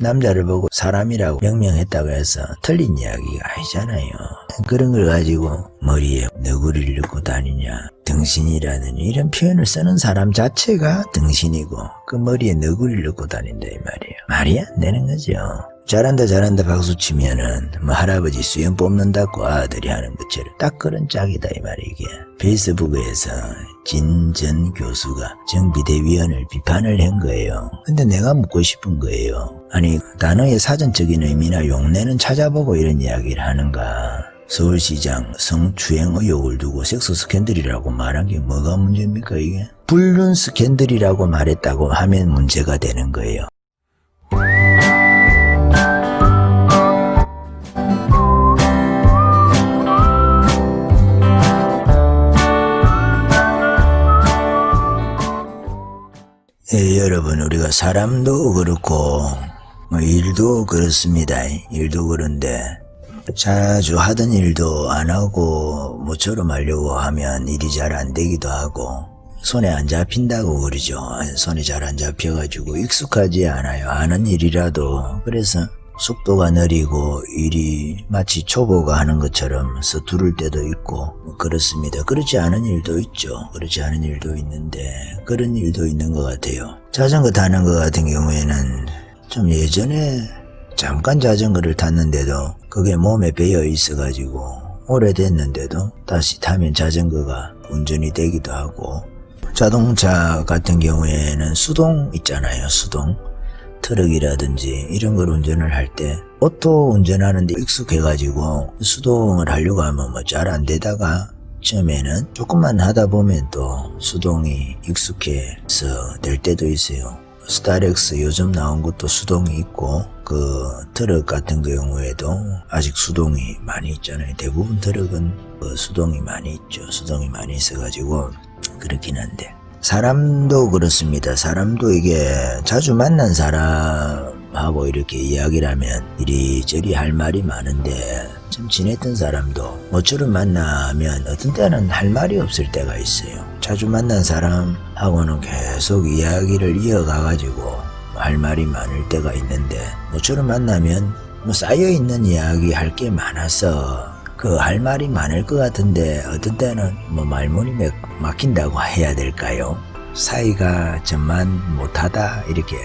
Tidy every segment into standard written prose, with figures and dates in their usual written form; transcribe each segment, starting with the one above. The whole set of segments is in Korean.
남자를 보고 사람이라고 명명했다고 해서 틀린 이야기가 아니잖아요. 그런 걸 가지고 머리에 너구리를 넣고 다니냐, 등신이라는 이런 표현을 쓰는 사람 자체가 등신이고 그 머리에 너구리를 넣고 다닌다 이 말이에요. 말이 안 되는 거죠. 잘한다 잘한다 박수 치면은 뭐 할아버지 수염 뽑는다고 아들이 하는 것처럼 딱 그런 짝이다 이 말이에요. 이게 페이스북에서 진전 교수가 정비대위원을 비판을 한 거예요. 근데 내가 묻고 싶은 거예요. 아니 단어의 사전적인 의미나 용례는 찾아보고 이런 이야기를 하는가. 서울시장 성추행 의혹을 두고 섹스 스캔들이라고 말한 게 뭐가 문제입니까 이게? 불륜 스캔들이라고 말했다고 하면 문제가 되는 거예요. 예, 여러분 우리가 사람도 그렇고 뭐 일도 그렇습니다. 일도 그런데 자주 하던 일도 안 하고 모처럼 하려고 하면 일이 잘 안 되기도 하고 손에 안 잡힌다고 그러죠. 손에 잘 안 잡혀가지고 익숙하지 않아요. 아는 일이라도. 그래서 속도가 느리고 일이 마치 초보가 하는 것처럼 서투를 때도 있고 그렇습니다. 그렇지 않은 일도 있죠. 그렇지 않은 일도 있는데 그런 일도 있는 것 같아요. 자전거 타는 것 같은 경우에는 좀 예전에 잠깐 자전거를 탔는데도 그게 몸에 배어 있어가지고 오래됐는데도 다시 타면 자전거가 운전이 되기도 하고 자동차 같은 경우에는 수동 있잖아요. 수동. 트럭이라든지 이런 걸 운전을 할 때 오토 운전하는데 익숙해가지고 수동을 하려고 하면 뭐 잘 안 되다가 처음에는 조금만 하다 보면 또 수동이 익숙해서 될 때도 있어요. 스타렉스 요즘 나온 것도 수동이 있고 그 트럭 같은 경우에도 아직 수동이 많이 있잖아요. 대부분 트럭은 수동이 많이 있죠. 수동이 많이 있어가지고 그렇긴 한데 사람도 그렇습니다. 사람도 이게 자주 만난 사람하고 이렇게 이야기를 하면 이리저리 할 말이 많은데 좀 지냈던 사람도 모처럼 만나면 어떤 때는 할 말이 없을 때가 있어요. 자주 만난 사람하고는 계속 이야기를 이어가가지고 할 말이 많을 때가 있는데 모처럼 만나면 뭐 쌓여있는 이야기 할 게 많아서 그 할 말이 많을 것 같은데 어떤 때는 뭐 말문이 막힌다고 해야 될까요? 사이가 전만 못하다 이렇게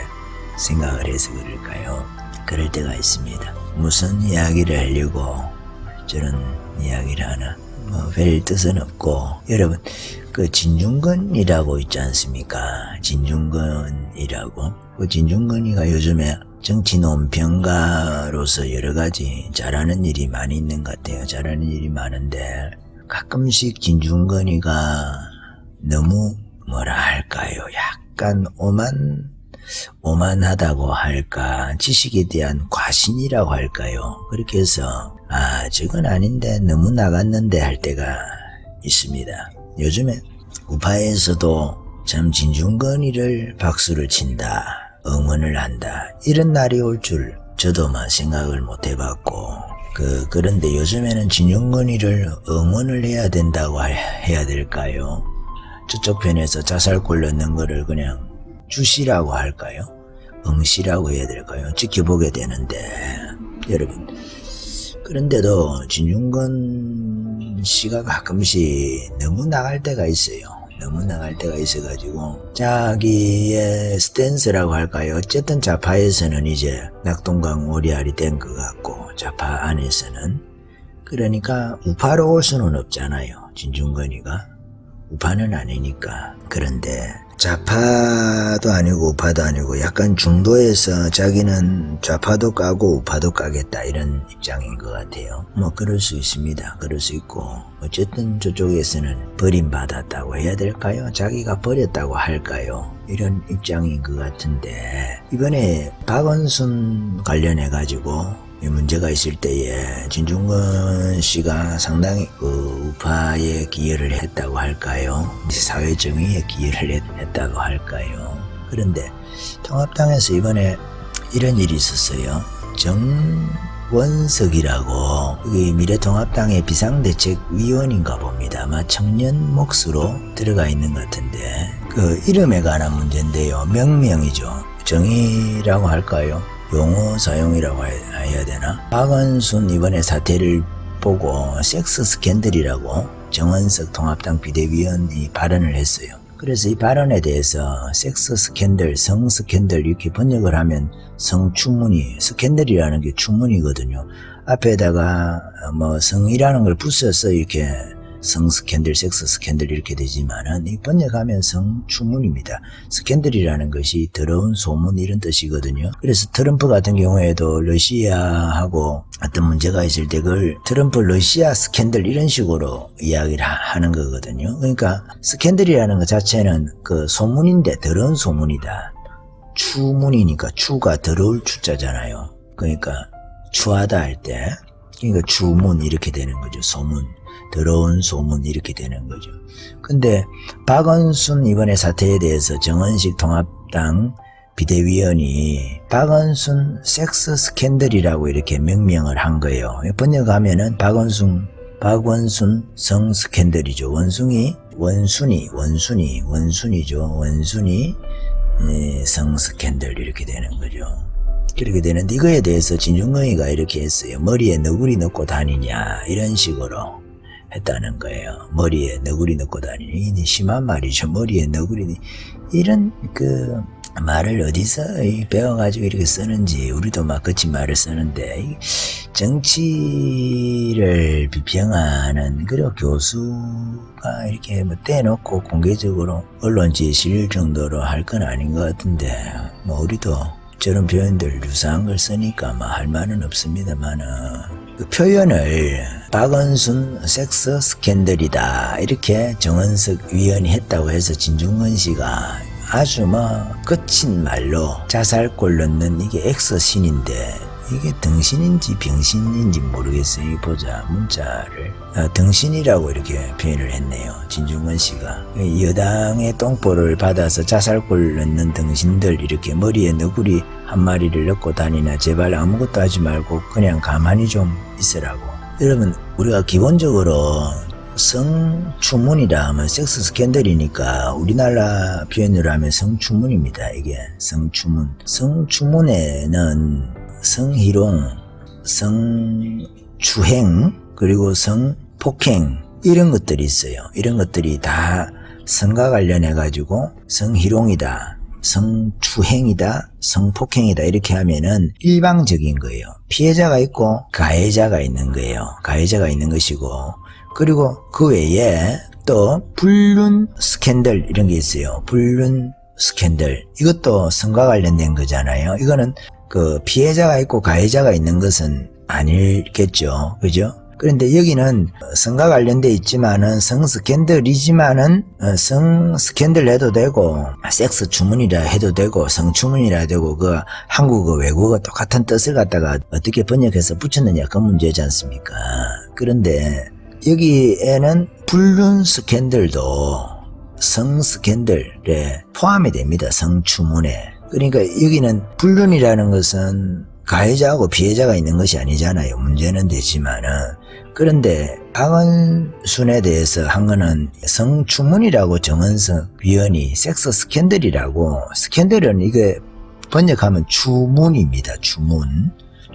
생각을 해서 그럴까요? 그럴 때가 있습니다. 무슨 이야기를 하려고 저런 이야기를 하나 뭐 별 뜻은 없고 여러분 그 진중권이라고 있지 않습니까? 진중권이라고 그 진중권이가 요즘에 정치 논평가로서 여러 가지 잘하는 일이 많이 있는 것 같아요. 잘하는 일이 많은데 가끔씩 진중권이가 너무 뭐라 할까요? 약간 오만하다고 할까? 지식에 대한 과신이라고 할까요? 그렇게 해서 저건 아닌데 너무 나갔는데 할 때가 있습니다. 요즘에 우파에서도 참 진중권이를 박수를 친다. 응원을 한다. 이런 날이 올 줄 저도 생각을 못 해봤고 그런데 요즘에는 진중권이를 응원을 해야 된다고 해야 될까요? 저쪽 편에서 자살골 넣는 거를 그냥 주시라고 할까요? 응시라고 해야 될까요? 지켜보게 되는데 여러분 그런데도 진중권 씨가 가끔씩 너무 나갈 때가 있어요. 너무 나갈 때가 있어가지고 자기의 스탠스라고 할까요? 어쨌든 좌파에서는 이제 낙동강 오리알이 된 것 같고 좌파 안에서는 그러니까 우파로 올 수는 없잖아요. 진중권이가 우파는 아니니까. 그런데 좌파도 아니고 우파도 아니고 약간 중도에서 자기는 좌파도 까고 우파도 까겠다 이런 입장인 것 같아요. 뭐 그럴 수 있습니다. 그럴 수 있고 어쨌든 저쪽에서는 버림받았다고 해야 될까요? 자기가 버렸다고 할까요? 이런 입장인 것 같은데 이번에 박원순 관련해 가지고 문제가 있을 때에 진중권 씨가 상당히 우파에 기여를 했다고 할까요? 사회정의에 기여를 했다고 할까요? 그런데 통합당에서 이번에 이런 일이 있었어요. 정원석이라고 여기 미래통합당의 비상대책위원인가 봅니다. 아마 청년 몫으로 들어가 있는 것 같은데 그 이름에 관한 문제인데요. 명명이죠. 정의라고 할까요? 용어 사용이라고 해야 되나? 박원순 이번에 사태를 보고 섹스 스캔들이라고 정원석 통합당 비대위원이 발언을 했어요. 그래서 이 발언에 대해서 섹스 스캔들, 성 스캔들 이렇게 번역을 하면 성추문이, 스캔들이라는 게 추문이거든요. 앞에다가 뭐 성이라는 걸 붙여서 이렇게 성 스캔들, 섹스 스캔들 이렇게 되지만은 이 번역하면 성추문입니다. 스캔들이라는 것이 더러운 소문 이런 뜻이거든요. 그래서 트럼프 같은 경우에도 러시아하고 어떤 문제가 있을 때 그걸 트럼프 러시아 스캔들 이런 식으로 이야기를 하는 거거든요. 그러니까 스캔들이라는 것 자체는 그 소문인데 더러운 소문이다. 추문이니까 추가 더러울 추자잖아요. 그러니까 추하다 할 때 그러니까 추문 이렇게 되는 거죠. 소문. 더러운 소문 이렇게 되는 거죠. 근데 박원순 이번에 사태에 대해서 정원식 통합당 비대위원이 박원순 섹스 스캔들이라고 이렇게 명명을 한 거예요. 번역하면은 박원순 성 스캔들이죠. 원순이죠. 원순이 성 스캔들 이렇게 되는 거죠. 그렇게 되는데 이거에 대해서 진중권이가 이렇게 했어요. 머리에 너구리 넣고 다니냐 이런 식으로 했다는 거예요. 머리에 너구리 넣고 다니니 심한 말이죠. 머리에 너구리 이런 그 말을 어디서 배워가지고 이렇게 쓰는지 우리도 막 거친 말을 쓰는데 정치를 비평하는 그런 교수가 이렇게 뭐 떼놓고 공개적으로 언론지에 실릴 정도로 할 건 아닌 것 같은데 뭐 우리도 저런 표현들 유사한 걸 쓰니까 뭐 할 말은 없습니다만은 그 표현을 박원순 섹스 스캔들이다 이렇게 정원석 위원이 했다고 해서 진중권 씨가 아주 거친 말로 자살골 넣는 이게 엑스신인데 이게 등신인지 병신인지 모르겠어요. 보자 문자를 등신이라고 이렇게 표현을 했네요. 진중권 씨가 여당의 똥볼을 받아서 자살골 넣는 등신들 이렇게 머리에 너구리 한 마리를 넣고 다니나 제발 아무것도 하지 말고 그냥 가만히 좀 있으라고. 여러분 우리가 기본적으로 성추문이라 하면 섹스 스캔들이니까 우리나라 표현으로 하면 성추문입니다. 이게 성추문. 성추문에는 성희롱, 성추행, 그리고 성폭행 이런 것들이 있어요. 이런 것들이 다 성과 관련해가지고 성희롱이다, 성추행이다, 성폭행이다 이렇게 하면은 일방적인 거예요. 피해자가 있고 가해자가 있는 거예요. 가해자가 있는 것이고 그리고 그 외에 또 불륜 스캔들 이런 게 있어요. 불륜 스캔들 이것도 성과 관련된 거잖아요. 이거는 그 피해자가 있고 가해자가 있는 것은 아니겠죠. 그죠? 그런데 여기는 성과 관련돼 있지만은 성 스캔들이지만은 성 스캔들 해도 되고 섹스 추문이라 해도 되고 성 추문이라 해도 되고 그 한국어 외국어 똑같은 뜻을 갖다가 어떻게 번역해서 붙였느냐 그 문제지 않습니까? 그런데 여기에는 불륜 스캔들도 성 스캔들에 포함이 됩니다. 성 추문에. 그러니까 여기는 불륜이라는 것은 가해자하고 피해자가 있는 것이 아니잖아요. 문제는 되지만은. 그런데 박원순에 대해서 한 거는 성추문이라고 정원석 위원이 섹스 스캔들이라고 스캔들은 이게 번역하면 추문입니다.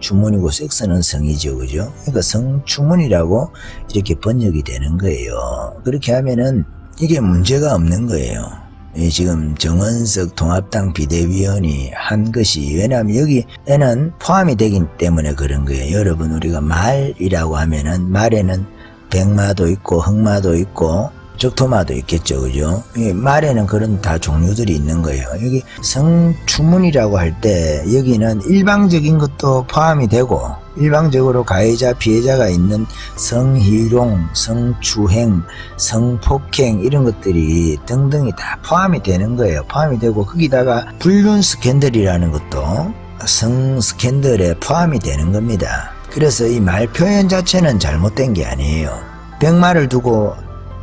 추문이고 섹스는 성이죠. 그죠? 그러니까 성추문이라고 이렇게 번역이 되는 거예요. 그렇게 하면은 이게 문제가 없는 거예요. 지금 정원석 통합당 비대위원이 한 것이 왜냐하면 여기에는 포함이 되기 때문에 그런 거예요. 여러분 우리가 말이라고 하면은 말에는 백마도 있고 흑마도 있고 적토마도 있겠죠. 그죠? 말에는 그런 다 종류들이 있는 거예요. 여기 성추문이라고 할 때 여기는 일방적인 것도 포함이 되고 일방적으로 가해자 피해자가 있는 성희롱, 성추행, 성폭행 이런 것들이 등등이 다 포함이 되는 거예요. 포함이 되고 거기다가 불륜 스캔들이라는 것도 성 스캔들에 포함이 되는 겁니다. 그래서 이 말 표현 자체는 잘못된 게 아니에요. 백마를 두고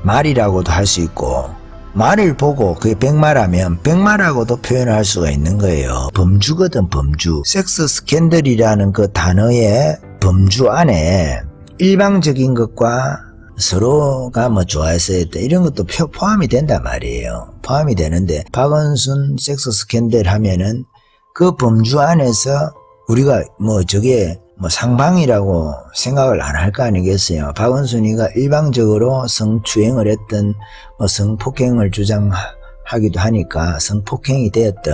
말이라고도 할 수 있고 말을 보고 그게 백마라면 백마라고도 표현할 수가 있는 거예요. 범주거든 범주. 섹스 스캔들이라는 그 단어의 범주 안에 일방적인 것과 서로가 뭐 좋아해서 했다 이런 것도 포함이 된단 말이에요. 포함이 되는데 박원순 섹스 스캔들 하면은 그 범주 안에서 우리가 뭐 저게 뭐 상방이라고 생각을 안 할 거 아니겠어요. 박원순이가 일방적으로 성추행을 했던 뭐 성폭행을 주장하기도 하니까 성폭행이 되었던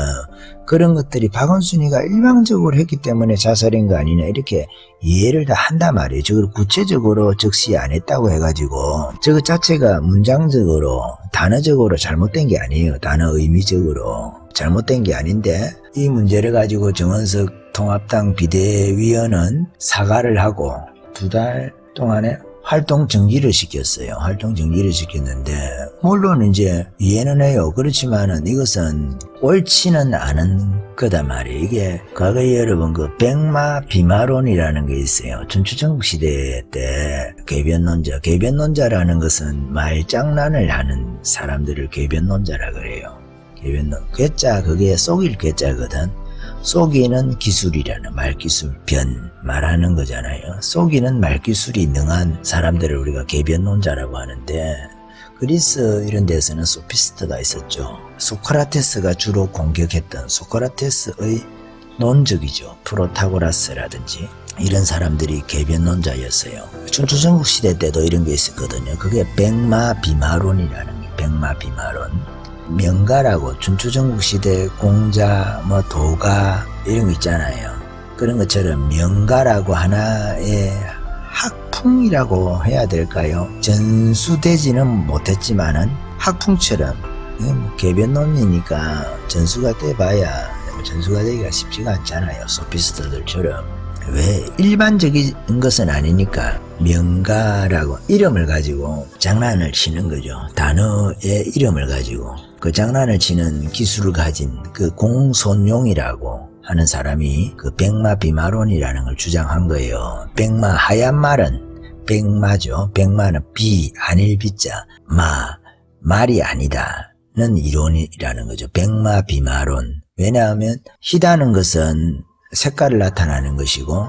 그런 것들이 박원순이가 일방적으로 했기 때문에 자살인 거 아니냐 이렇게 이해를 다 한단 말이에요. 저걸 구체적으로 적시 안 했다고 해가지고 저거 자체가 문장적으로 단어적으로 잘못된 게 아니에요. 단어 의미적으로 잘못된 게 아닌데 이 문제를 가지고 정원석 통합당 비대위원은 사과를 하고 2달 동안에 활동 정지를 시켰어요. 활동 정지를 시켰는데 물론 이제 이해는 해요. 그렇지만은 이것은 옳지는 않은 거다 말이에요. 이게 과거에 여러분 그 백마 비마론이라는 게 있어요. 춘추전국 시대 때 궤변론자라는 것은 말장난을 하는 사람들을 궤변론자라 그래요. 궤변론 괴짜 그게 속일 괴짜거든. 속이는 기술이라는 말기술 변 말하는 거잖아요. 속이는 말기술이 능한 사람들을 우리가 궤변론자라고 하는데 그리스 이런 데서는 소피스트가 있었죠. 소크라테스가 주로 공격했던 소크라테스의 논적이죠. 프로타고라스라든지 이런 사람들이 궤변론자였어요. 춘추전국 시대 때도 이런 게 있었거든요. 그게 백마비마론이라는 게 백마비마론. 명가라고 춘추전국 시대 공자 뭐 도가 이런 거 있잖아요. 그런 것처럼 명가라고 하나의 학풍이라고 해야 될까요? 전수되지는 못했지만은 학풍처럼 궤변론이니까 전수가 돼봐야 전수가 되기가 쉽지가 않잖아요. 소피스트들처럼. 왜 일반적인 것은 아니니까 명가라고 이름을 가지고 장난을 치는 거죠. 단어의 이름을 가지고 그 장난을 치는 기술을 가진 그 공손용이라고 하는 사람이 그 백마비마론이라는 걸 주장한 거예요. 백마 하얀 말은 백마죠. 백마는 비 아닐 비자 말이 아니다는 이론이라는 거죠. 백마비마론. 왜냐하면 희다는 것은 색깔을 나타내는 것이고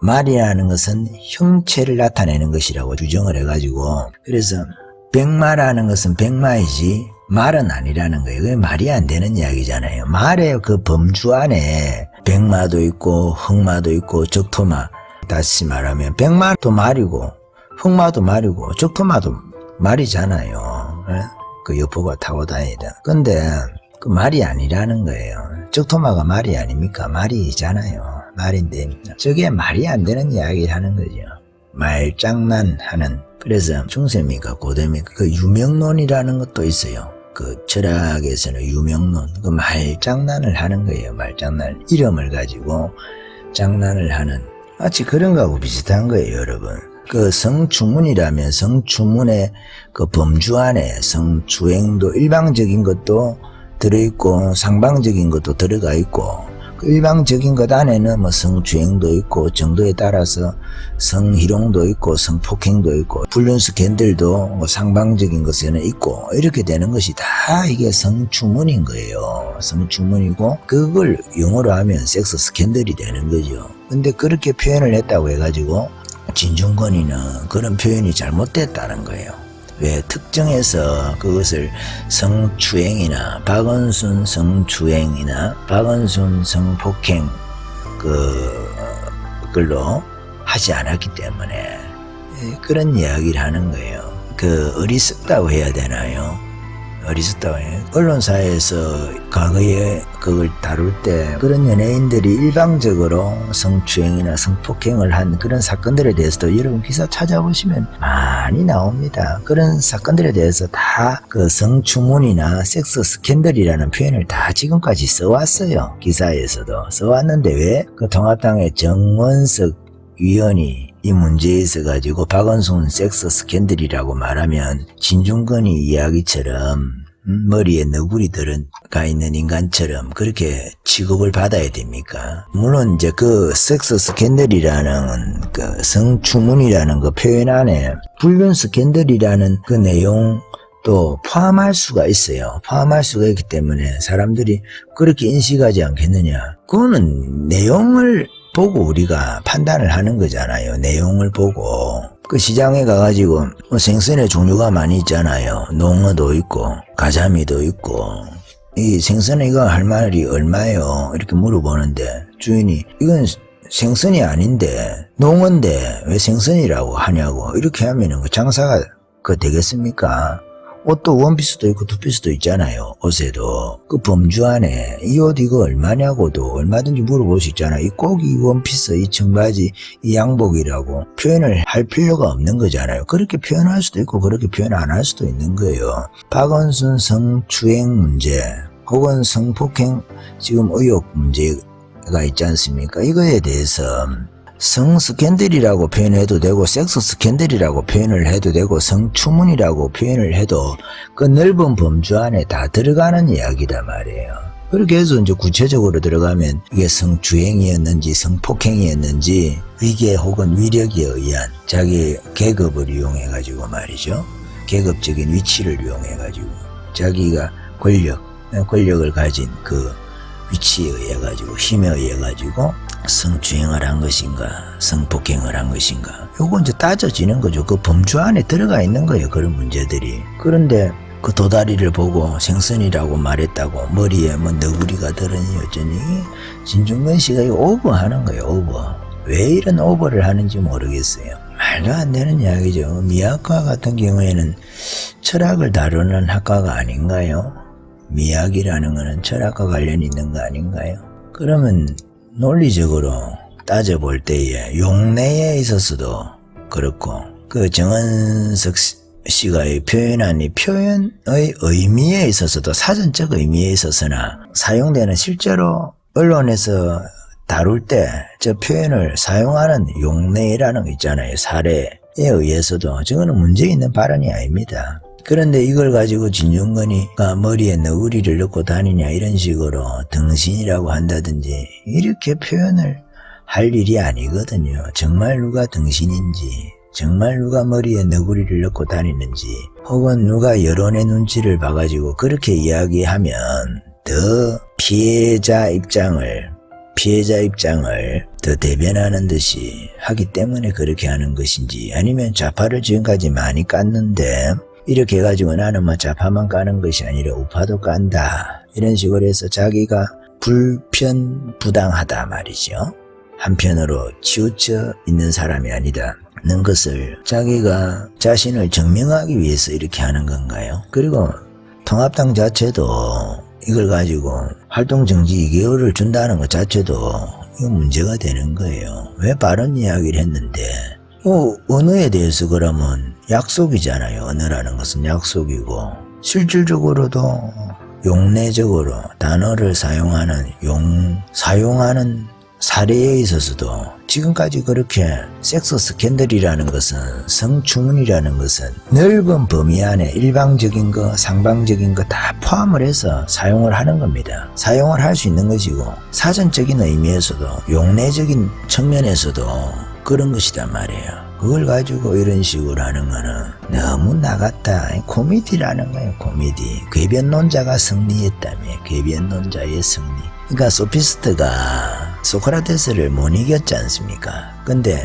말이라는 것은 형체를 나타내는 것이라고 규정을 해가지고 그래서 백마라는 것은 백마이지 말은 아니라는 거예요. 그게 말이 안 되는 이야기잖아요. 말의 그 범주 안에 백마도 있고 흑마도 있고 적토마 다시 말하면 백마도 말이고 흑마도 말이고 적토마도 말이잖아요. 그 여포가 타고 다니다. 근데 그 말이 아니라는 거예요. 적토마가 말이 아닙니까? 말이잖아요. 말인데 저게 말이 안 되는 이야기를 하는 거죠. 말장난하는. 그래서 중세입니까 고대입니까 그 유명론이라는 것도 있어요. 그 철학에서는 유명론 그 말장난을 하는 거예요. 말장난 이름을 가지고 장난을 하는 마치 그런 거하고 비슷한 거예요. 여러분 그 성추문이라면 성추문의 그 범주 안에 성추행도 일방적인 것도 들어있고 상방적인 것도 들어가 있고 그 일방적인 것 안에는 뭐 성추행도 있고 정도에 따라서 성희롱도 있고 성폭행도 있고 불륜 스캔들도 뭐 상방적인 것에는 있고 이렇게 되는 것이 다 이게 성추문인 거예요. 성추문이고 그걸 영어로 하면 섹스 스캔들이 되는 거죠. 근데 그렇게 표현을 했다고 해가지고 진중권이는 그런 표현이 잘못됐다는 거예요. 왜 특정해서 그것을 성추행이나 박원순 성추행이나 박원순 성폭행 그걸로 하지 않았기 때문에 그런 이야기를 하는 거예요. 그 어리석다고 해야 되나요? 어리석다고 해요. 언론사에서 과거에 그걸 다룰 때 그런 연예인들이 일방적으로 성추행이나 성폭행을 한 그런 사건들에 대해서도 여러분 기사 찾아보시면 많이 나옵니다. 그런 사건들에 대해서 다 그 성추문이나 섹스 스캔들이라는 표현을 다 지금까지 써왔어요. 기사에서도 써왔는데 왜 그 통합당의 정원석 위원이 이 문제에 있어가지고 박원순 섹스 스캔들이라고 말하면 진중권이 이야기처럼 머리에 너구리 들어가 있는 인간처럼 그렇게 취급을 받아야 됩니까? 물론 이제 그 섹스 스캔들이라는 그 성추문이라는 그 표현 안에 불륜 스캔들이라는 그 내용도 포함할 수가 있어요. 포함할 수가 있기 때문에 사람들이 그렇게 인식하지 않겠느냐. 그거는 내용을 보고 우리가 판단을 하는 거잖아요. 내용을 보고. 그 시장에 가가지고 생선의 종류가 많이 있잖아요. 농어도 있고 가자미도 있고 이 생선 이거 할 말이 얼마예요? 이렇게 물어보는데 주인이 이건 생선이 아닌데 농어인데 왜 생선이라고 하냐고 이렇게 하면은 그 장사가 되겠습니까? 옷도 원피스도 있고 투피스도 있잖아요. 옷에도 그 범주 안에 이 옷 이거 얼마냐고도 얼마든지 물어볼 수 있잖아요. 이 꼭 이 원피스 이 청바지 이 양복이라고 표현을 할 필요가 없는 거잖아요. 그렇게 표현할 수도 있고 그렇게 표현 안 할 수도 있는 거예요. 박원순 성추행 문제 혹은 성폭행 지금 의혹 문제가 있지 않습니까? 이거에 대해서 성 스캔들이라고 표현해도 되고 섹스 스캔들이라고 표현을 해도 되고 성추문이라고 표현을 해도 그 넓은 범주 안에 다 들어가는 이야기다 말이에요. 그렇게 해서 이제 구체적으로 들어가면 이게 성추행이었는지 성폭행이었는지 위계 혹은 위력에 의한 자기 계급을 이용해가지고 말이죠. 계급적인 위치를 이용해가지고 자기가 권력을 가진 그 위치에 의해가지고 힘에 의해가지고 성추행을 한 것인가 성폭행을 한 것인가 요거 이제 따져지는 거죠. 그 범주 안에 들어가 있는 거예요. 그런 문제들이. 그런데 그 도다리를 보고 생선이라고 말했다고 머리에 뭐 너구리가 들으니 어쩌니 진중권 씨가 이거 오버하는 거예요. 오버. 왜 이런 오버를 하는지 모르겠어요. 말도 안 되는 이야기죠. 미학과 같은 경우에는 철학을 다루는 학과가 아닌가요? 미학이라는 거는 철학과 관련이 있는 거 아닌가요? 그러면 논리적으로 따져볼 때에 용례에 있어서도 그렇고 그 정은석 씨가 표현한 이 표현의 의미에 있어서도 사전적 의미에 있어서나 사용되는 실제로 언론에서 다룰 때 저 표현을 사용하는 용례라는 거 있잖아요. 사례에 의해서도 저거는 문제 있는 발언이 아닙니다. 그런데 이걸 가지고 진중권이가 머리에 너구리를 넣고 다니냐 이런 식으로 등신이라고 한다든지 이렇게 표현을 할 일이 아니거든요. 정말 누가 등신인지 정말 누가 머리에 너구리를 넣고 다니는지 혹은 누가 여론의 눈치를 봐가지고 그렇게 이야기하면 더 피해자 입장을 더 대변하는 듯이 하기 때문에 그렇게 하는 것인지 아니면 좌파를 지금까지 많이 깠는데 이렇게 해가지고 나는 뭐 좌파만 까는 것이 아니라 우파도 깐다 이런 식으로 해서 자기가 불편부당하다 말이죠. 한편으로 치우쳐 있는 사람이 아니다는 것을 자기가 자신을 증명하기 위해서 이렇게 하는 건가요? 그리고 통합당 자체도 이걸 가지고 활동정지 2개월을 준다는 것 자체도 이거 문제가 되는 거예요. 왜 바른 이야기를 했는데 언어에 대해서 그러면 약속이잖아요. 언어라는 것은 약속이고 실질적으로도 용례적으로 단어를 사용하는 사례에 있어서도 지금까지 그렇게 섹스 스캔들이라는 것은 성추문이라는 것은 넓은 범위 안에 일방적인 거 상방적인 거 다 포함을 해서 사용을 하는 겁니다. 사용을 할 수 있는 것이고 사전적인 의미에서도 용례적인 측면에서도 그런 것이단 말이에요. 그걸 가지고 이런 식으로 하는 거는 너무 나갔다. 코미디라는 거예요. 코미디. 궤변론자가 승리했다며. 궤변론자의 승리. 그러니까 소피스트가 소크라테스를 못 이겼지 않습니까? 근데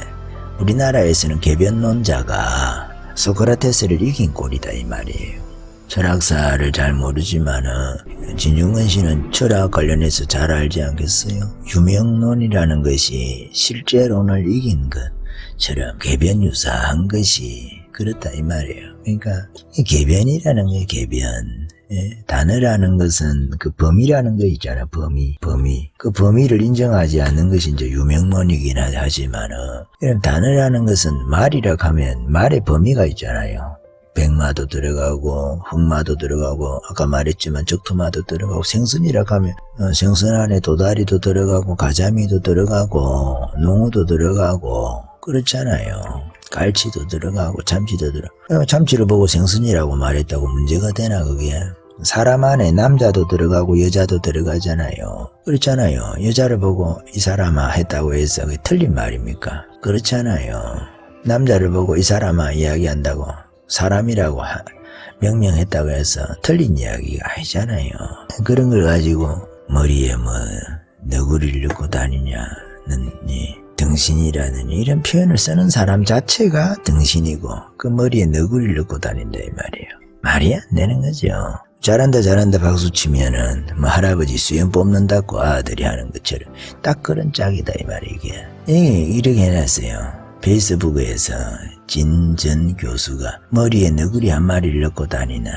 우리나라에서는 궤변론자가 소크라테스를 이긴 꼴이다 이 말이에요. 철학사를 잘 모르지만은 진중권 씨는 철학 관련해서 잘 알지 않겠어요? 유명론이라는 것이 실제론을 이긴 것처럼 궤변 유사한 것이 그렇다 이 말이에요. 그러니까 이 궤변이라는 게 궤변. 단어라는 것은 그 범위라는 거 있잖아. 범위. 그 범위를 인정하지 않는 것이 이제 유명론이긴 하지만은 이런 단어라는 것은 말이라고 하면 말의 범위가 있잖아요. 백마도 들어가고 흑마도 들어가고 아까 말했지만 적토마도 들어가고 생선이라고 하면 생선 안에 도다리도 들어가고 가자미도 들어가고 농어도 들어가고 그렇잖아요. 갈치도 들어가고 참치도 들어가고 참치를 보고 생선이라고 말했다고 문제가 되나 그게? 사람 안에 남자도 들어가고 여자도 들어가잖아요. 그렇잖아요. 여자를 보고 이 사람아 했다고 해서 그게 틀린 말입니까? 그렇잖아요. 남자를 보고 이 사람아 이야기한다고 사람이라고 명명했다고 해서 틀린 이야기가 아니잖아요. 그런 걸 가지고 머리에 뭐 너구리를 넣고 다니냐느니 등신이라느니 이런 표현을 쓰는 사람 자체가 등신이고 그 머리에 너구리를 넣고 다닌다 이 말이에요. 말이 안 되는 거죠. 잘한다 잘한다 박수 치면은 뭐 할아버지 수염 뽑는다고 아들이 하는 것처럼 딱 그런 짝이다 이 말이 이게. 이렇게 해놨어요. 페이스북에서 진전 교수가 머리에 너구리 한 마리를 넣고 다니나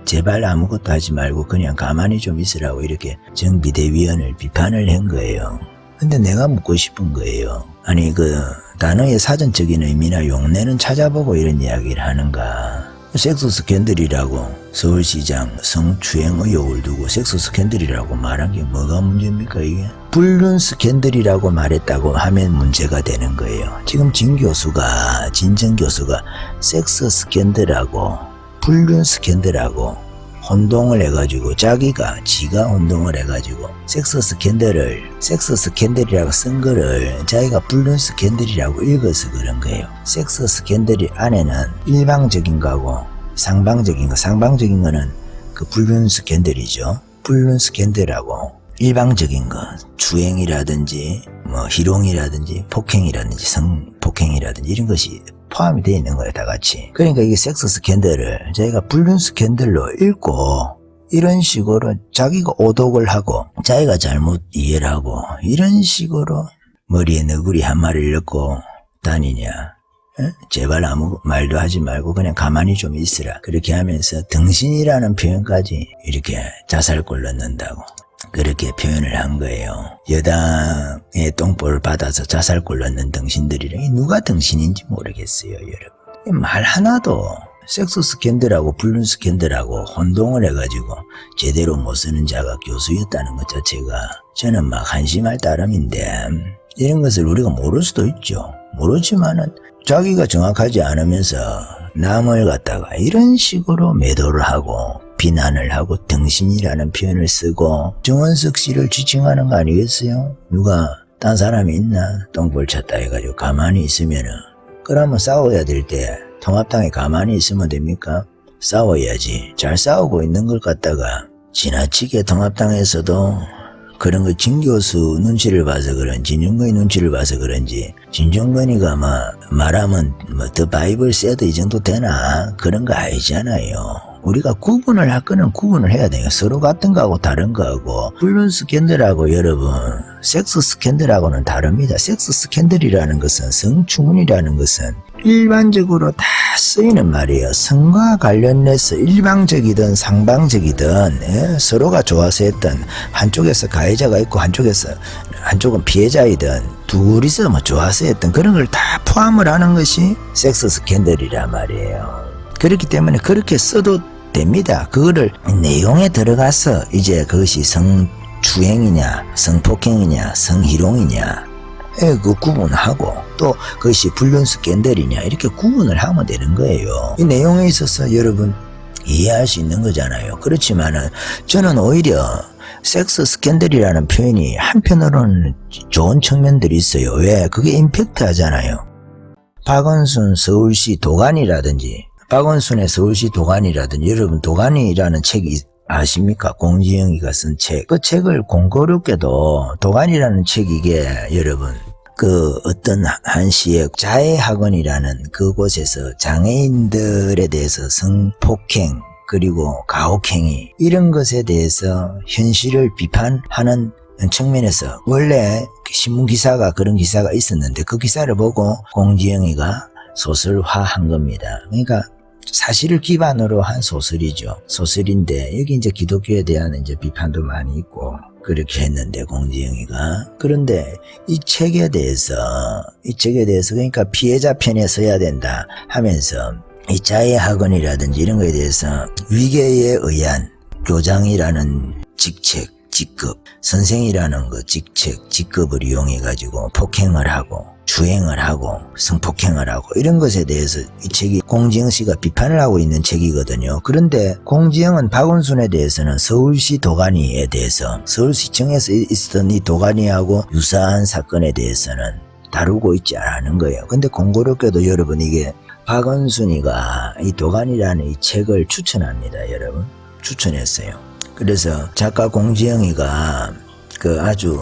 제발 아무것도 하지 말고 그냥 가만히 좀 있으라고 이렇게 정비대위원을 비판을 한 거예요. 근데 내가 묻고 싶은 거예요. 아니 그 단어의 사전적인 의미나 용례는 찾아보고 이런 이야기를 하는가. 섹스 스캔들이라고 서울시장 성추행 의혹을 두고 섹스 스캔들이라고 말한 게 뭐가 문제입니까 이게? 불륜 스캔들이라고 말했다고 하면 문제가 되는 거예요. 지금 진전 교수가 섹스 스캔들하고 불륜 스캔들하고 혼동을 해가지고 지가 혼동을 해가지고 섹스 스캔들이라고 쓴 거를 자기가 불륜 스캔들이라고 읽어서 그런 거예요. 섹스 스캔들 안에는 일방적인 거하고 상방적인 거는 그 불륜 스캔들이죠. 불륜 스캔들하고 일방적인 거, 주행이라든지 뭐 희롱이라든지 폭행이라든지 성폭행이라든지 이런 것이 포함이 되어 있는 거예요, 다 같이. 그러니까 이게 섹스 스캔들을 자기가 불륜 스캔들로 읽고 이런 식으로 자기가 오독을 하고 자기가 잘못 이해를 하고 이런 식으로 머리에 너구리 한 마리를 넣고 다니냐. 에? 제발 아무 말도 하지 말고 그냥 가만히 좀 있으라. 그렇게 하면서 등신이라는 표현까지 이렇게 자살골 넣는다고. 그렇게 표현을 한 거예요. 여당의 똥볼을 받아서 자살골 넣는 등신들이랑 누가 등신인지 모르겠어요, 여러분. 말 하나도 섹스 스캔들하고 불륜 스캔들하고 혼동을 해가지고 제대로 못 쓰는 자가 교수였다는 것 자체가 저는 막 한심할 따름인데 이런 것을 우리가 모를 수도 있죠. 모르지만은 자기가 정확하지 않으면서 남을 갖다가 이런 식으로 매도를 하고 비난을 하고 등신이라는 표현을 쓰고 정원석 씨를 지칭하는 거 아니겠어요? 누가 딴 사람이 있나? 똥볼 찼다 해가지고 가만히 있으면은 그러면 싸워야 될 때 통합당에 가만히 있으면 됩니까? 싸워야지. 잘 싸우고 있는 걸 갖다가 지나치게 통합당에서도 그런 거 진교수 눈치를 봐서 그런지 진정근이 눈치를 봐서 그런지 진정근이가 말하면 더 바이블 세드 이 정도 되나? 그런 거 아니잖아요. 우리가 구분을 할 거는 구분을 해야 돼요. 서로 같은 거하고 다른 거하고 불륜 스캔들하고 여러분 섹스 스캔들하고는 다릅니다. 섹스 스캔들이라는 것은 성추문이라는 것은 일반적으로 다 쓰이는 말이에요. 성과 관련해서 일방적이든 상방적이든 서로가 좋아서 했던 한쪽에서 가해자가 있고 한쪽은 피해자이든 둘이서 좋아서 했던 그런 걸 다 포함을 하는 것이 섹스 스캔들이란 말이에요. 그렇기 때문에 그렇게 써도 됩니다. 그거를 내용에 들어가서 이제 그것이 성추행이냐 성폭행이냐 성희롱이냐 그 구분하고 또 그것이 불륜 스캔들이냐 이렇게 구분을 하면 되는 거예요. 이 내용에 있어서 여러분 이해할 수 있는 거잖아요. 그렇지만은 저는 오히려 섹스 스캔들이라는 표현이 한편으로는 좋은 측면들이 있어요. 왜? 그게 임팩트 하잖아요. 박원순 서울시 도관이라든지 박원순의 서울시 도관이라든지 여러분 도관이라는 책이 아십니까? 공지영이가 쓴 책. 그 책을 공교롭게도 도관이라는 책이 이게 여러분 그 어떤 한시의 자해학원이라는 그곳에서 장애인들에 대해서 성폭행 그리고 가혹행위 이런 것에 대해서 현실을 비판하는 측면에서 원래 신문 기사가 그런 기사가 있었는데 그 기사를 보고 공지영이가 소설화한 겁니다. 그러니까 사실을 기반으로 한 소설이죠. 소설인데 여기 이제 기독교에 대한 이제 비판도 많이 있고 그렇게 했는데 공지영이가 그런데 이 책에 대해서 그러니까 피해자 편에 서야 된다 하면서 이 자해학원이라든지 이런 거에 대해서 위계에 의한 교장이라는 직급 선생이라는 그 직급을 이용해 가지고 폭행을 하고 주행을 하고 성폭행을 하고 이런 것에 대해서 이 책이 공지영 씨가 비판을 하고 있는 책이거든요. 그런데 공지영은 박원순에 대해서는 서울시 도가니에 대해서 서울시청에서 있었던 이 도가니하고 유사한 사건에 대해서는 다루고 있지 않은 거예요. 근데 공교롭게도 여러분 이게 박원순이가 이 도가니라는 이 책을 추천합니다. 여러분 추천했어요. 그래서 작가 공지영이가 그 아주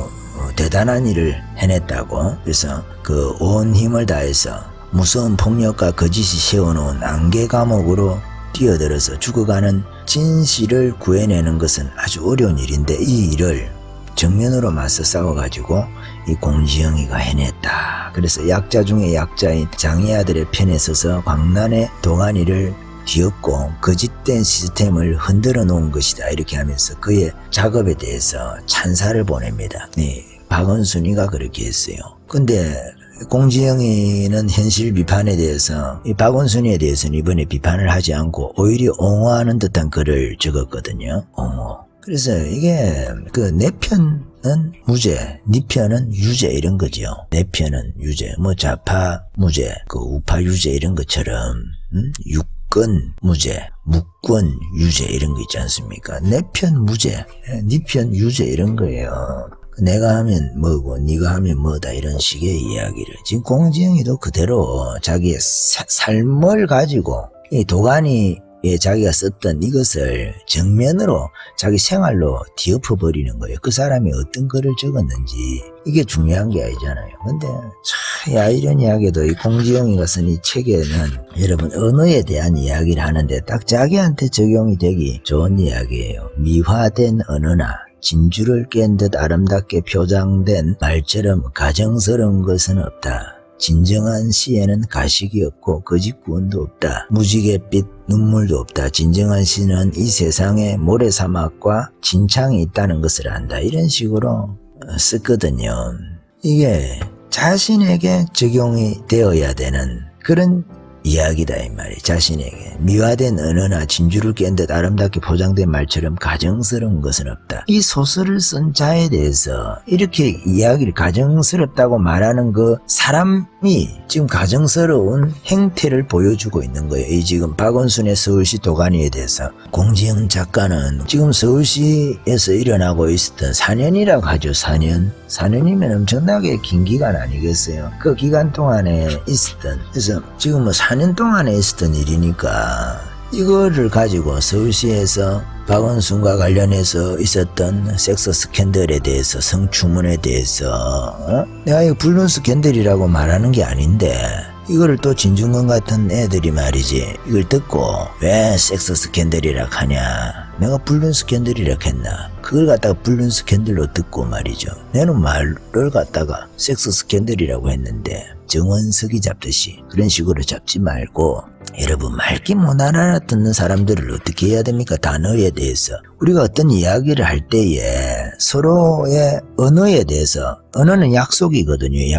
대단한 일을 해냈다고 그래서 그 온 힘을 다해서 무서운 폭력과 거짓이 세워놓은 안개 감옥으로 뛰어들어서 죽어가는 진실을 구해내는 것은 아주 어려운 일인데 이 일을 정면으로 맞서 싸워가지고 이 공지영이가 해냈다. 그래서 약자 중에 약자인 장애아들의 편에 서서 광란의 도가니를 뒤엎고 거짓된 시스템을 흔들어 놓은 것이다. 이렇게 하면서 그의 작업에 대해서 찬사를 보냅니다. 네, 박원순이가 그렇게 했어요. 근데 공지영이는 현실 비판에 대해서 이 박원순이에 대해서는 이번에 비판을 하지 않고 오히려 옹호하는 듯한 글을 적었거든요. 옹호. 그래서 이게 그 내 편은 무죄, 네 편은 유죄 이런 거죠. 내 편은 유죄, 뭐 좌파 무죄, 그 우파 유죄 이런 것처럼 유권 무죄, 무권 유죄 이런 거 있지 않습니까? 내 편 무죄, 네 편 유죄 이런 거예요. 내가 하면 뭐고 네가 하면 뭐다 이런 식의 이야기를 지금 공지영이도 그대로 자기의 삶을 가지고 이 도가니에 자기가 썼던 이것을 정면으로 자기 생활로 뒤엎어버리는 거예요. 그 사람이 어떤 글을 적었는지 이게 중요한 게 아니잖아요. 근데 참 아이러니하게도 이 공지영이가 쓴 이 책에는 여러분 언어에 대한 이야기를 하는데 딱 자기한테 적용이 되기 좋은 이야기예요. 미화된 언어나 진주를 깬 듯 아름답게 표장된 말처럼 가정스러운 것은 없다. 진정한 시에는 가식이 없고 거짓구원도 없다. 무지갯빛 눈물도 없다. 진정한 시는 이 세상에 모래사막과 진창이 있다는 것을 안다. 이런 식으로 썼거든요. 이게 자신에게 적용이 되어야 되는 그런 이야기다 이 말이에요. 자신에게 미화된 언어나 진주를 깬 듯 아름답게 포장된 말처럼 가정스러운 것은 없다. 이 소설을 쓴 자에 대해서 이렇게 이야기를 가정스럽다고 말하는 그 사람이 지금 가정스러운 행태를 보여주고 있는 거예요. 이 지금 박원순의 서울시 도가니에 대해서 공지영 작가는 지금 서울시에서 일어나고 있었던 4년이라고 하죠. 4년이면 엄청나게 긴 기간 아니겠어요. 그 기간 동안에 있었던, 그래서 지금 뭐 4년 동안에 있었던 일이니까 이거를 가지고 서울시에서 박원순과 관련해서 있었던 섹스 스캔들에 대해서, 성추문에 대해서 내가 이거 불륜 스캔들이라고 말하는 게 아닌데 이거를 또 진중권 같은 애들이 말이지 이걸 듣고 왜 섹스 스캔들이라 하냐, 내가 불륜 스캔들이라 했나, 그걸 갖다가 불륜 스캔들로 듣고 말이죠. 내는 말을 갖다가 섹스 스캔들이라고 했는데 정원석이 잡듯이 그런 식으로 잡지 말고, 여러분 말귀 못 알아듣는 사람들을 어떻게 해야 됩니까? 단어에 대해서 우리가 어떤 이야기를 할 때에 서로의 언어에 대해서, 언어는 약속이거든요.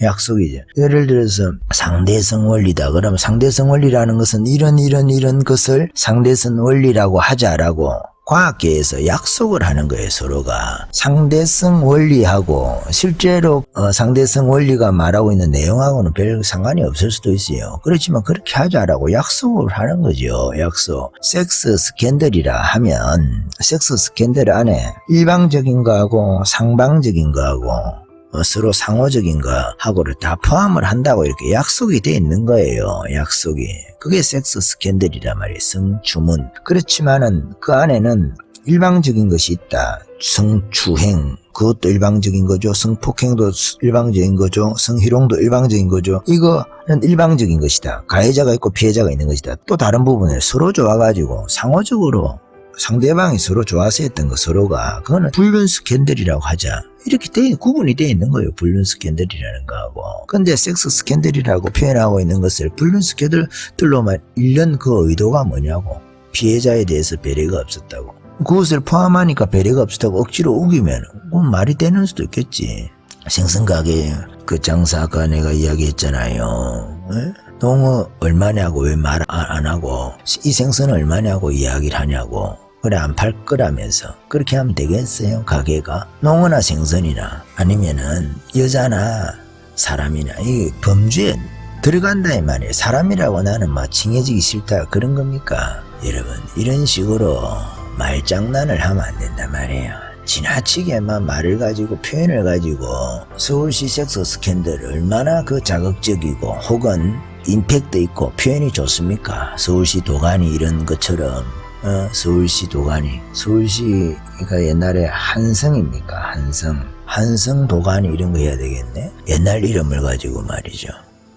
약속이죠. 예를 들어서 상대성 원리다 그러면 상대성 원리라는 것은 이런 것을 상대성 원리라고 하자라고 과학계에서 약속을 하는 거예요. 서로가 상대성 원리하고 실제로 상대성 원리가 말하고 있는 내용하고는 별 상관이 없을 수도 있어요. 그렇지만 그렇게 하자라고 약속을 하는 거죠. 약속. 섹스 스캔들이라 하면 섹스 스캔들 안에 일방적인 거하고 상방적인 거하고 서로 상호적인 거하고를 다 포함을 한다고 이렇게 약속이 돼 있는 거예요. 약속이. 그게 섹스 스캔들이란 말이에요. 성추문. 그렇지만은 그 안에는 일방적인 것이 있다. 성추행, 그것도 일방적인 거죠. 성폭행도 일방적인 거죠. 성희롱도 일방적인 거죠. 이거는 일방적인 것이다. 가해자가 있고 피해자가 있는 것이다. 또 다른 부분을 서로 좋아가지고 상호적으로 상대방이 서로 좋아서 했던 거 서로가, 그거는 불륜 스캔들이라고 하자. 이렇게 구분이 돼 있는 거예요. 불륜 스캔들이라는 거하고. 근데 섹스 스캔들이라고 표현하고 있는 것을 불륜 스캔들로만 읽는 그 의도가 뭐냐고. 피해자에 대해서 배려가 없었다고. 그것을 포함하니까 배려가 없었다고 억지로 우기면 그건 말이 되는 수도 있겠지. 생선가게 그 장사 아까 내가 이야기했잖아요. 에? 농어 얼마냐고 왜 말 안 하고, 이 생선 얼마냐고 이야기를 하냐고. 그래 안 팔 거라면서 그렇게 하면 되겠어요? 가게가 농어나 생선이나 아니면은 여자나 사람이나 이 범죄에 들어간다 이 말이에요. 사람이라고 나는 막 칭해지기 싫다 그런 겁니까? 여러분 이런 식으로 말장난을 하면 안 된단 말이에요. 지나치게만 말을 가지고 표현을 가지고 서울시 섹스 스캔들 얼마나 그 자극적이고 혹은 임팩트 있고 표현이 좋습니까? 서울시 도가니 이런 것처럼 서울시 도가니, 서울시가 옛날에 한성입니까? 한성 도가니 이런 거 해야 되겠네. 옛날 이름을 가지고 말이죠.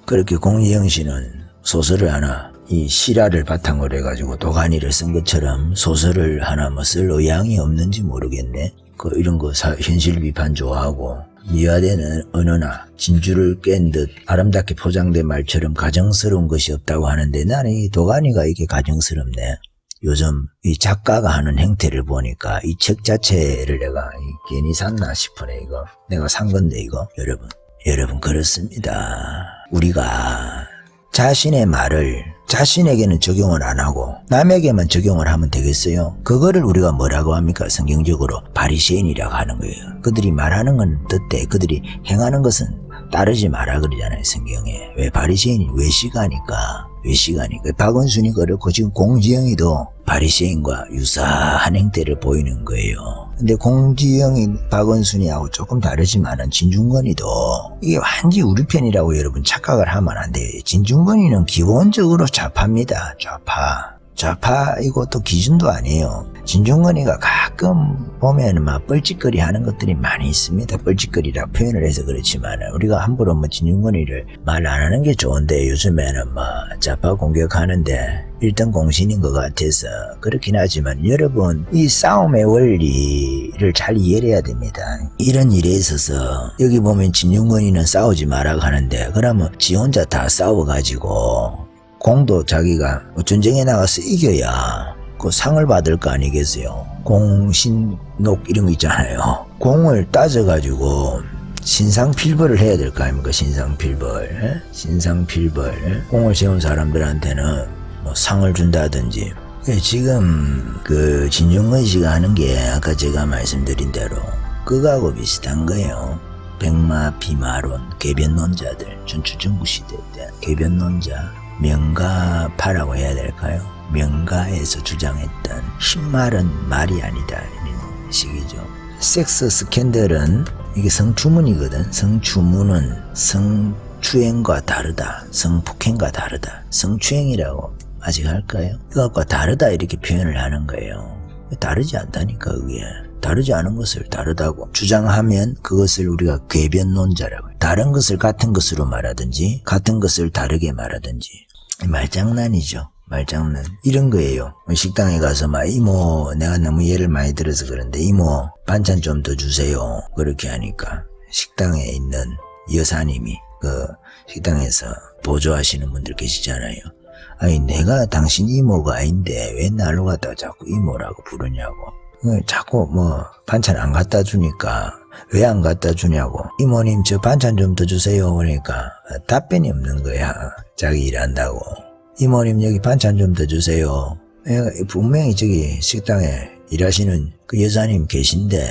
그렇게 공지영 씨는 소설을 하나 이 실화를 바탕으로 해가지고 도가니를 쓴 것처럼 소설을 하나 뭐 쓸 의향이 없는지 모르겠네. 이런 거 현실 비판 좋아하고 미화되는 언어나 진주를 깬 듯 아름답게 포장된 말처럼 가정스러운 것이 없다고 하는데 나는 이 도가니가 이게 가정스럽네. 요즘 이 작가가 하는 행태를 보니까 이 책 자체를 내가 괜히 샀나 싶으네. 이거 내가 산 건데 이거 여러분 그렇습니다. 우리가 자신의 말을 자신에게는 적용을 안 하고 남에게만 적용을 하면 되겠어요? 그거를 우리가 뭐라고 합니까? 성경적으로 바리새인이라고 하는 거예요. 그들이 말하는 건 듣되 그들이 행하는 것은 따르지 마라 그러잖아요, 성경에. 왜 바리새인이 외식하니까. 박원순이 그렇고 지금 공지영이도 바리새인과 유사한 행태를 보이는 거예요. 근데 공지영이 박원순이하고 조금 다르지만은 진중권이도 이게 완전히 우리 편이라고 여러분 착각을 하면 안 돼요. 진중권이는 기본적으로 좌파입니다. 좌파이고 또 기준도 아니에요. 진중권이가 가끔 보면 막 뻘짓거리 하는 것들이 많이 있습니다. 뻘짓거리라 표현을 해서 그렇지만 우리가 함부로 뭐 진중권이를 말 안 하는 게 좋은데 요즘에는 뭐 좌파 공격하는데 1등 공신인 것 같아서 그렇긴 하지만 여러분 이 싸움의 원리를 잘 이해를 해야 됩니다. 이런 일에 있어서 여기 보면 진중권이는 싸우지 말라고 하는데 그러면 지 혼자 다 싸워가지고 공도 자기가 전쟁에 나가서 이겨야 그 상을 받을 거 아니겠어요. 공신록 이런 거 있잖아요. 공을 따져가지고 신상필벌을 해야 될 거 아닙니까? 신상필벌. 공을 세운 사람들한테는 뭐 상을 준다든지. 지금 그 진중권 씨가 하는 게 아까 제가 말씀드린 대로 그거하고 비슷한 거예요. 백마 비마론 개변론자들 전주정부시대 때 개변론자 명가파라고 해야 될까요? 명가에서 주장했던 신말은 말이 아니다 이런 식이죠. 섹스 스캔들은 이게 성추문이거든. 성추문은 성추행과 다르다. 성폭행과 다르다. 성추행이라고 아직 할까요? 그것과 다르다 이렇게 표현을 하는 거예요. 다르지 않다니까 그게. 다르지 않은 것을 다르다고 주장하면 그것을 우리가 궤변론자라고 해요. 다른 것을 같은 것으로 말하든지 같은 것을 다르게 말하든지 말장난이죠. 말장난 이런 거예요. 식당에 가서 막 이모 내가 너무 예를 많이 들어서 그런데 이모 반찬 좀 더 주세요. 그렇게 하니까 식당에 있는 여사님이 그 식당에서 보조하시는 분들 계시잖아요. 아니 내가 당신 이모가 아닌데 왜 나로 갖다가 자꾸 이모라고 부르냐고. 자꾸 뭐 반찬 안 갖다 주니까 왜 안 갖다 주냐고. 이모님 저 반찬 좀 더 주세요. 그러니까 답변이 없는 거야. 자기 일한다고. 이모님 여기 반찬 좀 더 주세요. 분명히 저기 식당에 일하시는 그 여자님 계신데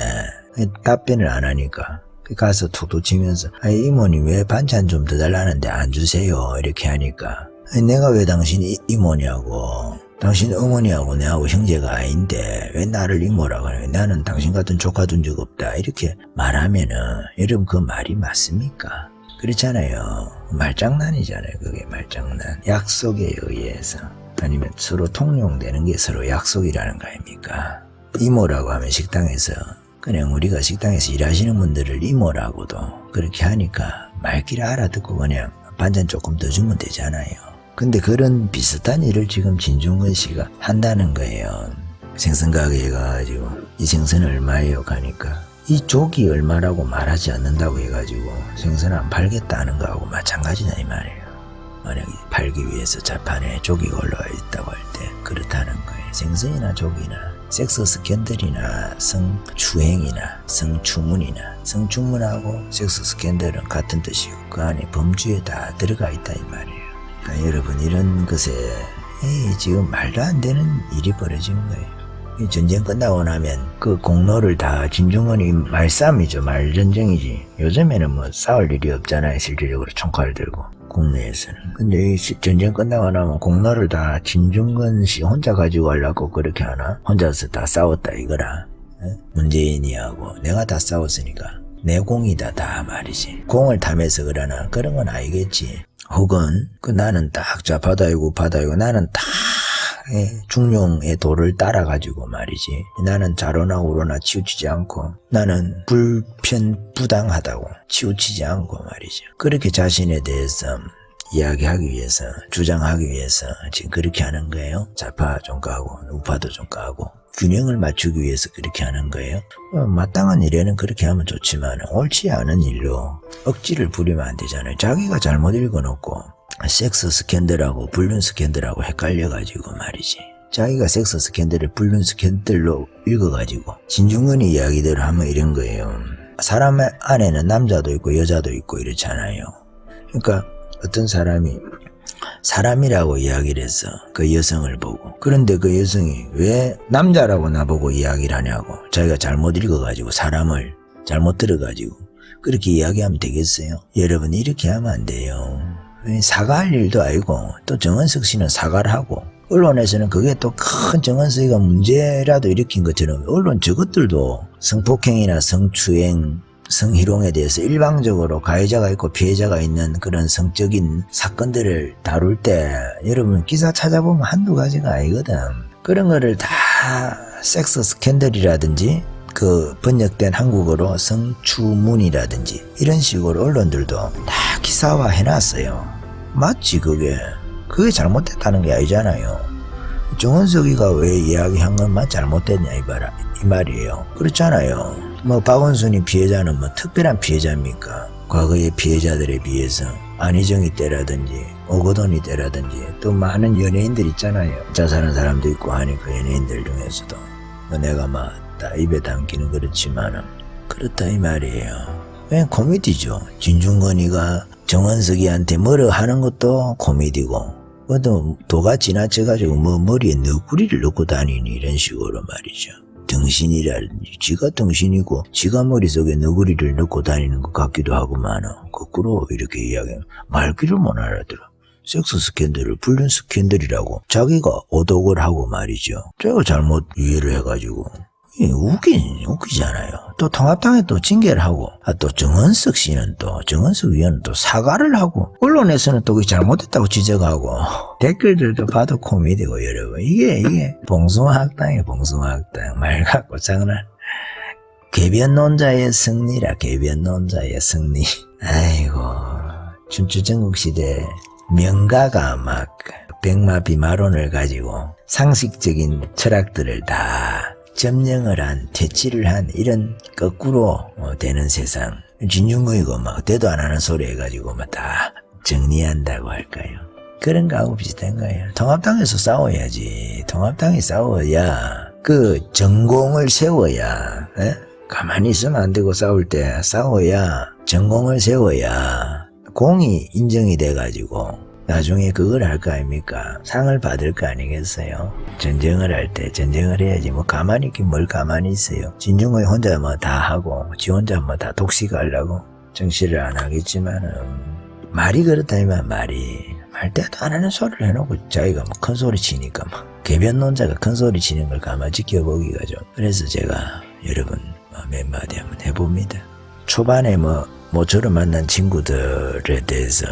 답변을 안 하니까 가서 툭툭 치면서 아니 이모님 왜 반찬 좀 더 달라는데 안 주세요. 이렇게 하니까 내가 왜 당신 이모냐고. 당신 어머니하고 내하고 형제가 아닌데 왜 나를 이모라고 하냐. 나는 당신 같은 조카 둔 적 없다. 이렇게 말하면은 여러분 그 말이 맞습니까? 그렇잖아요. 말장난이잖아요. 그게 말장난. 약속에 의해서 아니면 서로 통용되는 게 서로 약속이라는 거 아닙니까? 이모라고 하면 식당에서 그냥 우리가 식당에서 일하시는 분들을 이모라고도 그렇게 하니까 말귀를 알아듣고 그냥 반찬 조금 더 주면 되잖아요. 근데 그런 비슷한 일을 지금 진중권 씨가 한다는 거예요. 생선 가게에 가가지고 이 생선 얼마예요? 가니까 이 족이 얼마라고 말하지 않는다고 해가지고 생선 안 팔겠다는 거하고 마찬가지다 이 말이에요. 만약에 팔기 위해서 자판에 족이 올라와 있다고 할 때 그렇다는 거예요. 생선이나 족이나 섹스 스캔들이나 성추행이나 성추문이나 성추문하고 섹스 스캔들은 같은 뜻이고 그 안에 범주에 다 들어가 있다 이 말이에요. 그러니까 여러분 이런 것에 지금 말도 안 되는 일이 벌어진 거예요. 이 전쟁 끝나고 나면 그 공로를 다 진중권이 말싸움이죠. 말전쟁이지. 요즘에는 뭐 싸울 일이 없잖아요. 실질적으로 총칼 들고 국내에서는. 근데 이 전쟁 끝나고 나면 공로를 다 진중권 씨 혼자 가지고 가려고 그렇게 하나? 혼자서 다 싸웠다 이거라. 문재인이하고 내가 다 싸웠으니까 내 공이다 다 말이지. 공을 탐해서 그러나 그런 건 아니겠지. 혹은 그 나는 딱 좌파다이고 우파다이고 나는 다 중용의 도를 따라가지고 말이지. 나는 좌로나 우로나 치우치지 않고 나는 불편부당하다고 치우치지 않고 말이죠. 그렇게 자신에 대해서 이야기하기 위해서, 주장하기 위해서 지금 그렇게 하는 거예요. 좌파 좀 까고 우파도 좀 까고 균형을 맞추기 위해서 그렇게 하는 거예요. 마땅한 일에는 그렇게 하면 좋지만 옳지 않은 일로 억지를 부리면 안 되잖아요. 자기가 잘못 읽어놓고 섹스 스캔들하고 불륜 스캔들하고 헷갈려가지고 말이지. 자기가 섹스 스캔들을 불륜 스캔들로 읽어가지고 진중권이 이야기대로 하면 이런 거예요. 사람 안에는 남자도 있고 여자도 있고 이렇잖아요. 그러니까 어떤 사람이 사람이라고 이야기를 해서 그 여성을 보고, 그런데 그 여성이 왜 남자라고 나보고 이야기를 하냐고, 자기가 잘못 읽어가지고 사람을 잘못 들어가지고 그렇게 이야기하면 되겠어요? 여러분, 이렇게 하면 안 돼요. 사과할 일도 아니고, 또 정은석 씨는 사과를 하고, 언론에서는 그게 또 큰 정은석이가 문제라도 일으킨 것처럼 언론 저것들도 성폭행이나 성추행, 성희롱에 대해서 일방적으로 가해자가 있고 피해자가 있는 그런 성적인 사건들을 다룰 때 여러분 기사 찾아보면 한두 가지가 아니거든. 그런 거를 다 섹스 스캔들이라든지 그 번역된 한국어로 성추문이라든지 이런 식으로 언론들도 다 기사화 해놨어요. 맞지 그게 잘못됐다는 게 아니잖아요. 정은석이가 왜 이야기한 것만 잘못됐냐 이 말이에요. 그렇잖아요. 뭐 박원순이 피해자는 뭐 특별한 피해자입니까? 과거의 피해자들에 비해서 안희정이 때라든지 오거돈이 때라든지 또 많은 연예인들 있잖아요. 자살한 사람도 있고 하니까 연예인들 중에서도 뭐 내가 막 다 입에 담기는 그렇지만은 그렇다 이 말이에요. 그냥 코미디죠. 진중권이가 정은석이한테 뭐를 하는 것도 코미디고, 그것도 도가 지나쳐가지고 뭐 머리에 너구리를 넣고 다니니 이런 식으로 말이죠. 등신이라든지 지가 등신이고 지가 머릿속에 너구리를 넣고 다니는 것 같기도 하고만 거꾸로 이렇게 이야기하면 말귀를 못 알아들어. 섹스 스캔들을 불륜 스캔들이라고 자기가 오독을 하고 말이죠. 제가 잘못 이해를 해가지고 웃기잖아요. 또 통합당에 또 징계를 하고, 또 정은석 씨는 정은석 위원은 또 사과를 하고, 언론에서는 또 그게 잘못됐다고 지적하고, 댓글들도 봐도 코미디고, 여러분. 이게 봉숭아학당이에요, 봉숭아학당. 말 갖고 장난. 개변론자의 승리라, 개변론자의 승리. 아이고, 춘추전국 시대 명가가 막 백마비마론을 가지고 상식적인 철학들을 다 점령을 한, 퇴치를 한 이런 거꾸로 되는 세상. 진중권이고 막 대도 안 하는 소리 해가지고 막 다 정리한다고 할까요? 그런 거하고 비슷한 거예요. 통합당에서 싸워야지. 통합당이 싸워야 그 전공을 세워야, 가만히 있으면 안 되고 싸울 때 싸워야 전공을 세워야 공이 인정이 돼가지고 나중에 그걸 할 거 아닙니까? 상을 받을 거 아니겠어요? 전쟁을 할 때 전쟁을 해야지 뭐 가만히 있긴 뭘 가만히 있어요. 진중권이 혼자 뭐 다 하고 지 혼자 뭐 다 독식하려고 정치를 안 하겠지만은 말이 그렇다면 말이 말 때도 안 하는 소리를 해놓고 자기가 뭐 큰 소리 치니까 막 개변론자가 큰 소리 치는 걸 가만 지켜보기가 좀. 그래서 제가 여러분 몇 마디 한번 해봅니다. 초반에 모처럼 만난 친구들에 대해서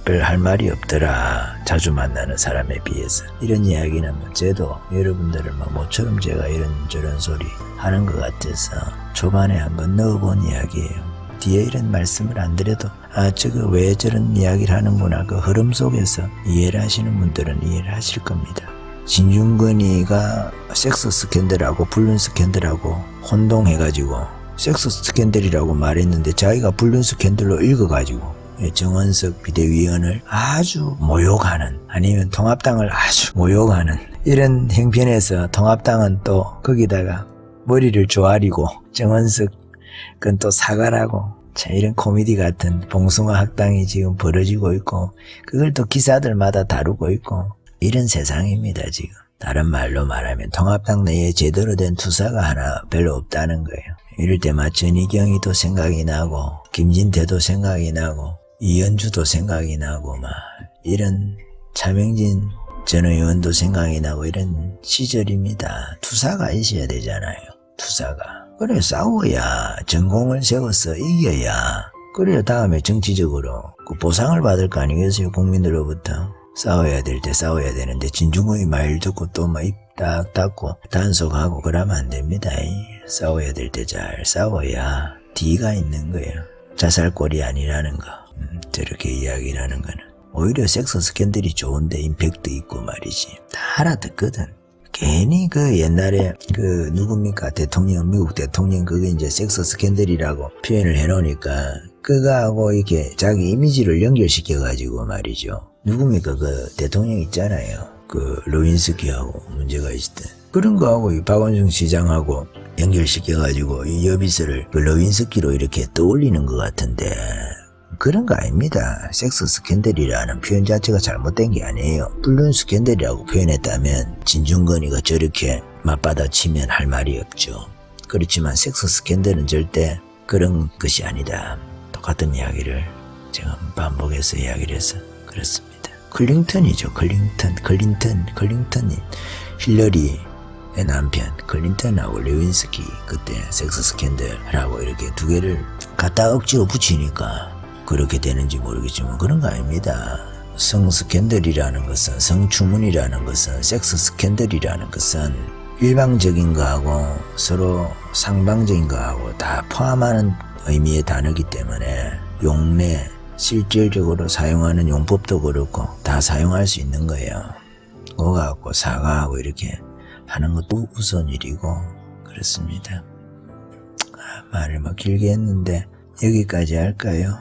별 할 말이 없더라. 자주 만나는 사람에 비해서. 이런 이야기는 쟤도 여러분들을 모처럼 제가 이런저런 소리 하는 것 같아서 초반에 한번 넣어본 이야기예요. 뒤에 이런 말씀을 안 드려도 저거 왜 저런 이야기를 하는구나 그 흐름 속에서 이해를 하시는 분들은 이해를 하실 겁니다. 진중권이가 섹스 스캔들하고 불륜 스캔들하고 혼동해가지고 섹스 스캔들이라고 말했는데 자기가 불륜 스캔들로 읽어가지고 정은석 비대위원을 아주 모욕하는, 아니면 통합당을 아주 모욕하는 이런 형편에서 통합당은 또 거기다가 머리를 조아리고 정은석 그건 또 사과를 하고, 참 이런 코미디 같은 봉숭아 학당이 지금 벌어지고 있고 그걸 또 기사들마다 다루고 있고 이런 세상입니다 지금. 다른 말로 말하면 통합당 내에 제대로 된 투사가 하나 별로 없다는 거예요. 이럴 때마다 전희경이도 생각이 나고 김진태도 생각이 나고 이현주도 생각이 나고 막 이런 차명진 전 의원도 생각이 나고 이런 시절입니다. 투사가 있어야 되잖아요. 투사가. 그래 싸워야 전공을 세워서 이겨야 그래야 다음에 정치적으로 그 보상을 받을 거 아니겠어요. 국민들로부터. 싸워야 될 때 싸워야 되는데 진중권이 말 듣고 또 막 입 딱 닫고 단속하고 그러면 안 됩니다. 싸워야 될 때 잘 싸워야 뒤가 있는 거예요. 자살골이 아니라는 거. 저렇게 이야기를 하는 거는. 오히려 섹스 스캔들이 좋은데 임팩트 있고 말이지. 다 알아듣거든. 괜히 그 옛날에 그 누굽니까 대통령 미국 대통령 그게 이제 섹스 스캔들이라고 표현을 해놓으니까 그거하고 이렇게 자기 이미지를 연결시켜 가지고 말이죠. 누굽니까 그 대통령 있잖아요. 그 루인스키하고 문제가 있을 때 그런 거하고 이 박원순 시장하고 연결시켜 가지고 이 여비스를 그 루인스키로 이렇게 떠올리는 것 같은데 그런 거 아닙니다. 섹스 스캔들이라는 표현 자체가 잘못된 게 아니에요. 불륜 스캔들이라고 표현했다면 진중권이가 저렇게 맞받아치면 할 말이 없죠. 그렇지만 섹스 스캔들은 절대 그런 것이 아니다. 똑같은 이야기를 제가 반복해서 이야기를 해서 그렇습니다. 클린턴이죠. 클린턴이 힐러리의 남편 클린턴하고 레윈스키 그때 섹스 스캔들하고 이렇게 두 개를 갖다 억지로 붙이니까 그렇게 되는지 모르겠지만 그런 거 아닙니다. 성 스캔들이라는 것은 성추문이라는 것은 섹스 스캔들이라는 것은 일방적인 거하고 서로 상방적인 거하고 다 포함하는 의미의 단어이기 때문에 용례 실질적으로 사용하는 용법도 그렇고 다 사용할 수 있는 거예요. 그거 갖고 사과하고 이렇게 하는 것도 우선 일이고 그렇습니다. 말을 뭐 길게 했는데 여기까지 할까요?